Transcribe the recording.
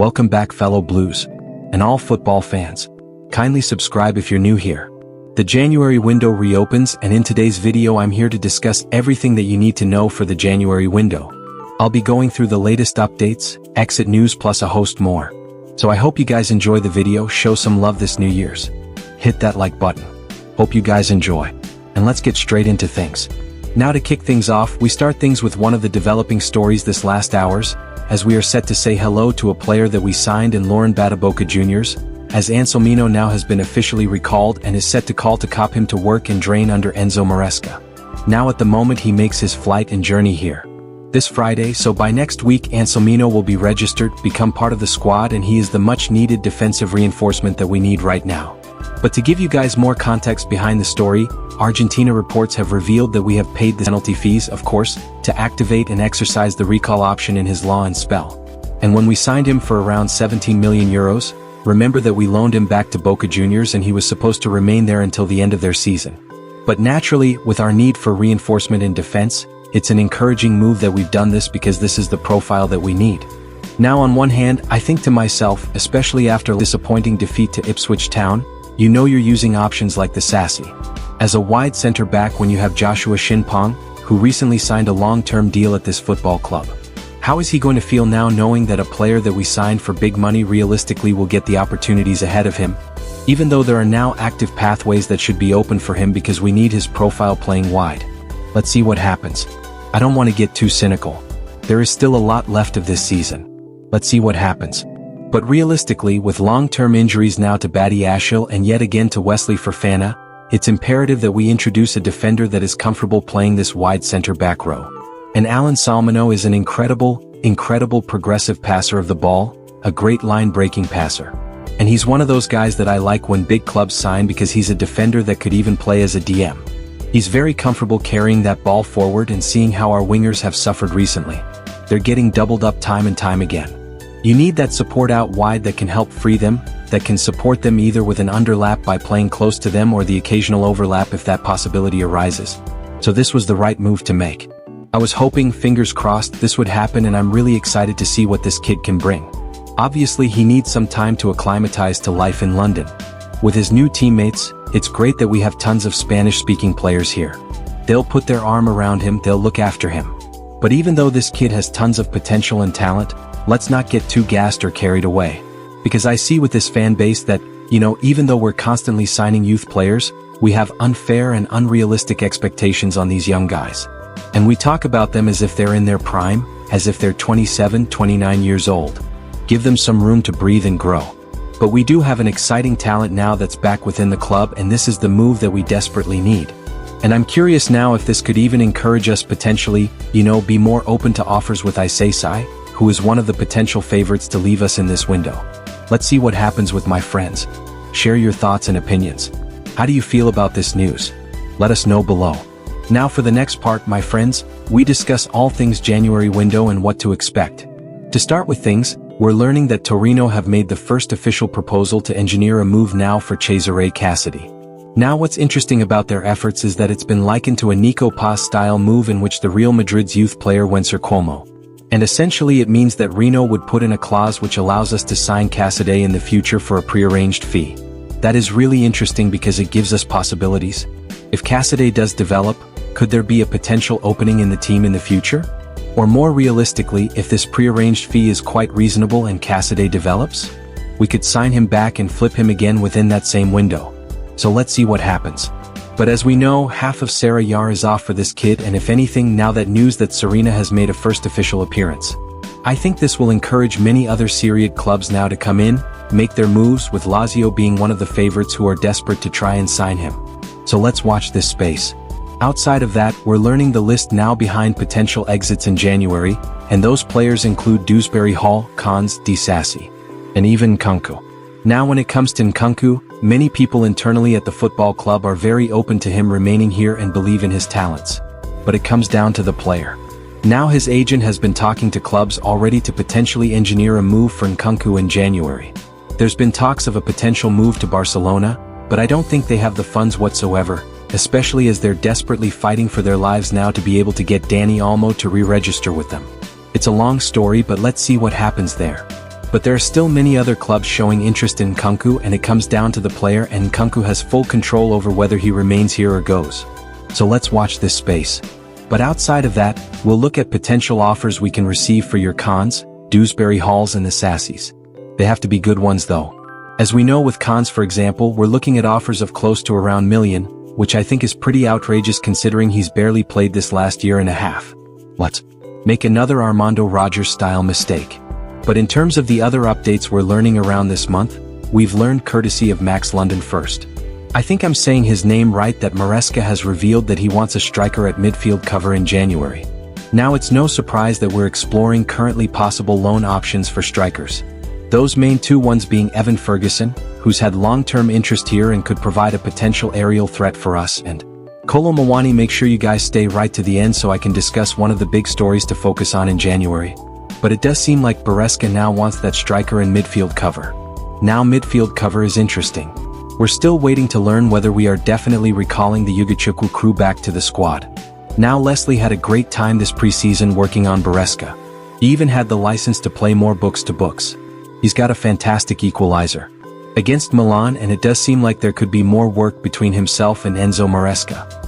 Welcome back, fellow Blues and all football fans. Kindly subscribe if you're new here. The January window reopens, and in today's video I'm here to discuss everything that you need to know for the January window. I'll be going through the latest updates, exit news plus a host more. So I hope you guys enjoy the video, show some love this New Year's. Hit that like button. Hope you guys enjoy. And let's get straight into things. Now to kick things off, we start things with one of the developing stories this last hours, as we are set to say hello to a player that we signed in Lauren Boca Juniors, as Anselmino now has been officially recalled and is set to call to cop him to work and drain under Enzo Maresca. Now at the moment he makes his flight and journey here this Friday, so by next week Anselmino will be registered, become part of the squad, and he is the much needed defensive reinforcement that we need right now. But to give you guys more context behind the story, Argentina reports have revealed that we have paid the penalty fees, of course, to activate and exercise the recall option in his law and spell. And when we signed him for around 17 million euros, remember that we loaned him back to Boca Juniors and he was supposed to remain there until the end of their season. But naturally, with our need for reinforcement in defense, it's an encouraging move that we've done this because this is the profile that we need. Now on one hand, I think to myself, especially after a disappointing defeat to Ipswich Town, you know you're using options like the Sassy as a wide center back when you have Joshua Shinpong, who recently signed a long-term deal at this football club. How is he going to feel now knowing that a player that we signed for big money realistically will get the opportunities ahead of him? Even though there are now active pathways that should be open for him because we need his profile playing wide. Let's see what happens. I don't want to get too cynical. There is still a lot left of this season. Let's see what happens. But realistically, with long-term injuries now to Badi Ashil and yet again to Wesley Fofana, it's imperative that we introduce a defender that is comfortable playing this wide center back row. And Anselmino is an incredible progressive passer of the ball, a great line-breaking passer. And he's one of those guys that I like when big clubs sign because he's a defender that could even play as a DM. He's very comfortable carrying that ball forward and seeing how our wingers have suffered recently. They're getting doubled up time and time again. You need that support out wide that can help free them, that can support them either with an underlap by playing close to them or the occasional overlap if that possibility arises. So this was the right move to make. I was hoping, fingers crossed, this would happen, and I'm really excited to see what this kid can bring. Obviously he needs some time to acclimatize to life in London. With his new teammates, it's great that we have tons of Spanish-speaking players here. They'll put their arm around him, they'll look after him. But even though this kid has tons of potential and talent, let's not get too gassed or carried away. Because I see with this fan base that, even though we're constantly signing youth players, we have unfair and unrealistic expectations on these young guys. And we talk about them as if they're in their prime, as if they're 27, 29 years old. Give them some room to breathe and grow. But we do have an exciting talent now that's back within the club, and this is the move that we desperately need. And I'm curious now if this could even encourage us potentially, be more open to offers with Cesare, who is one of the potential favorites to leave us in this window. Let's see what happens with my friends. Share your thoughts and opinions. How do you feel about this news? Let us know below. Now for the next part, my friends, we discuss all things January window and what to expect. To start with things, we're learning that Torino have made the first official proposal to engineer a move now for Cesare Casadei. Now what's interesting about their efforts is that it's been likened to a Nico Paz-style move in which the Real Madrid's youth player Wencer Como. And essentially it means that Reno would put in a clause which allows us to sign Casadei in the future for a prearranged fee. That is really interesting because it gives us possibilities. If Casadei does develop, could there be a potential opening in the team in the future? Or more realistically, if this prearranged fee is quite reasonable and Casadei develops, we could sign him back and flip him again within that same window. So let's see what happens. But as we know, half of Serie A is off for this kid, and if anything, now that news that Serena has made a first official appearance. I think this will encourage many other Serie A clubs now to come in, make their moves, with Lazio being one of the favorites who are desperate to try and sign him. So let's watch this space. Outside of that, we're learning the list now behind potential exits in January, and those players include Dewsbury Hall, Cons, Di Sassi, and even Nkunku. Now when it comes to Nkunku, many people internally at the football club are very open to him remaining here and believe in his talents. But it comes down to the player. Now his agent has been talking to clubs already to potentially engineer a move for Nkunku in January. There's been talks of a potential move to Barcelona, but I don't think they have the funds whatsoever, especially as they're desperately fighting for their lives now to be able to get Dani Olmo to re-register with them. It's a long story, but let's see what happens there. But there are still many other clubs showing interest in Nkunku, and it comes down to the player, and Nkunku has full control over whether he remains here or goes. So let's watch this space. But outside of that, we'll look at potential offers we can receive for your Cons, Dewsbury Halls and the Sassies. They have to be good ones though. As we know with Cons, for example, we're looking at offers of close to around million, which I think is pretty outrageous considering he's barely played this last year and a half. Let's make another Armando Rogers style mistake. But in terms of the other updates we're learning around this month, we've learned courtesy of Max London first. I think I'm saying his name right that Maresca has revealed that he wants a striker at midfield cover in January. Now it's no surprise that we're exploring currently possible loan options for strikers. Those main two ones being Evan Ferguson, who's had long-term interest here and could provide a potential aerial threat for us, and Kolo Muani. Make sure you guys stay right to the end so I can discuss one of the big stories to focus on in January. But it does seem like Maresca now wants that striker in midfield cover. Now midfield cover is interesting. We're still waiting to learn whether we are definitely recalling the Ugochukwu crew back to the squad. Now Leslie had a great time this preseason working on Maresca. He even had the license to play more books to books. He's got a fantastic equalizer against Milan, and it does seem like there could be more work between himself and Enzo Maresca.